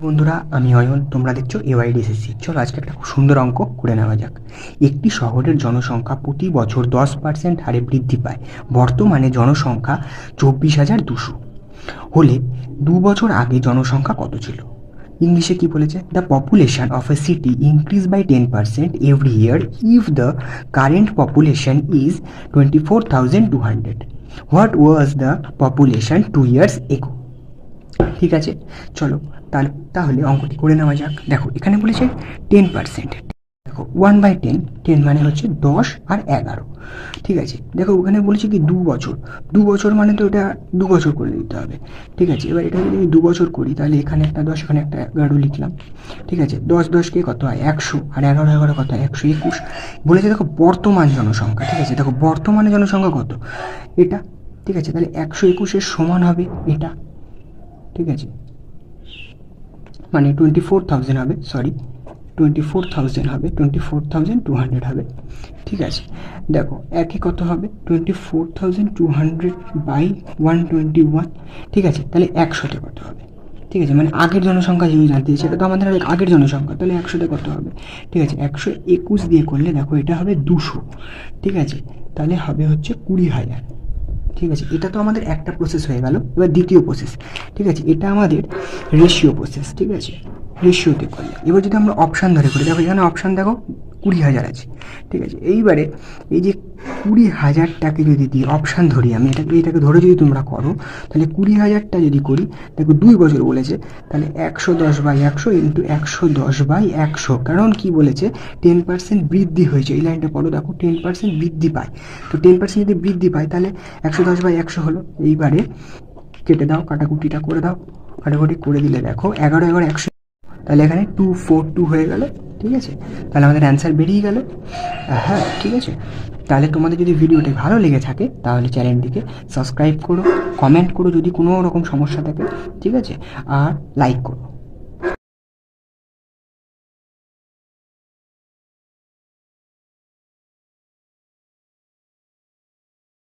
বন্ধুরা, আমি অয়ন, তোমরা দেখছো এওয়াইডিএসএসসি। চলো আজকে একটা খুব সুন্দর অঙ্ক করে নেওয়া যাক। একটি শহরের জনসংখ্যা প্রতি বছর 10% হারে বৃদ্ধি পায়। বর্তমানে জনসংখ্যা 24,200 হলে 2 বছর আগে জনসংখ্যা কত ছিল? ইংলিশে কি বলেছে? The population of a city increase by 10% every year if the current population is 24,200। What was the population 2 years ago? ঠিক আছে, চলো তাহলে অঙ্কটি করে নেওয়া যাক। দেখো এখানে বলেছে 10%। দেখো 1/10, 10 মানে হচ্ছে 10 আর 11। ঠিক আছে, দেখো ওখানে বলেছে কি 2 বছর। 2 বছর মানে তো এটা 2 বছর করে দিতে হবে। ঠিক আছে, এবার এটা যদি আমি 2 বছর করি তাহলে এখানে একটা 10, এখানে একটা 11 লিখলাম। ঠিক আছে, 10 কত হয় 100, আর 11 কত হয় 121। বলেছে দেখো বর্তমান জনসংখ্যা। ঠিক আছে, দেখো বর্তমানে জনসংখ্যা কত? এটা। ঠিক আছে, তাহলে 121-এর সমান হবে এটা। ঠিক আছে, মানে 24,000 হবে, সরি 24,000 হবে, 24,200 হবে। ঠিক আছে, দেখো একে কত হবে 24,200/121। ঠিক আছে, তাহলে 100-তে কত হবে? ঠিক আছে, মানে আগের জনসংখ্যা যেহেতু জানতে চাইছে, এটা তো আমাদের আগের জনসংখ্যা, তাহলে 100-তে কত হবে? ঠিক আছে, 121 দিয়ে করলে দেখো এটা হবে 200। ঠিক আছে, তাহলে হবে হচ্ছে 20,000। ঠিক আছে, এটা তো আমাদের একটা প্রসেস হয়ে গেল। এবার দ্বিতীয় প্রসেস। ঠিক আছে, এটা আমাদের রেশিও প্রসেস। ঠিক আছে, রেশিওতে করলে এবার যদি আমরা অপশান ধরে করি, দেখো এখানে অপশান দেখো 20,000 আছে। ঠিক আছে, এইবারে এই যে 20,000টাকে যদি দিই অপশান ধরি, আমি এটাকে ধরে যদি তোমরা করো তাহলে 20,000টা যদি করি, দেখো 2 বছর বলেছে, তাহলে 110/100 ইন্টু 110/100। কারণ কি বলেছে 10% বৃদ্ধি হয়েছে। এই লাইনটা পড়ো, দেখো 10% বৃদ্ধি পায়। তো 10% যদি বৃদ্ধি পায় তাহলে 110/100 হলো। এইবারে কেটে দাও, কাটাকুটিটা করে দাও। কাটাকুটি করে দিলে দেখো 11 তাহলে এখানে 242 হয়ে গেল। ঠিক আছে, তাহলে আমাদের অ্যান্সার বেরিয়ে গেল। হ্যাঁ, ঠিক আছে, তাহলে তোমাদের যদি ভিডিওটি ভালো লেগে থাকে তাহলে চ্যানেলটিকে সাবস্ক্রাইব করো, কমেন্ট করো যদি কোনো রকম সমস্যা থাকে। ঠিক আছে, আর লাইক করো।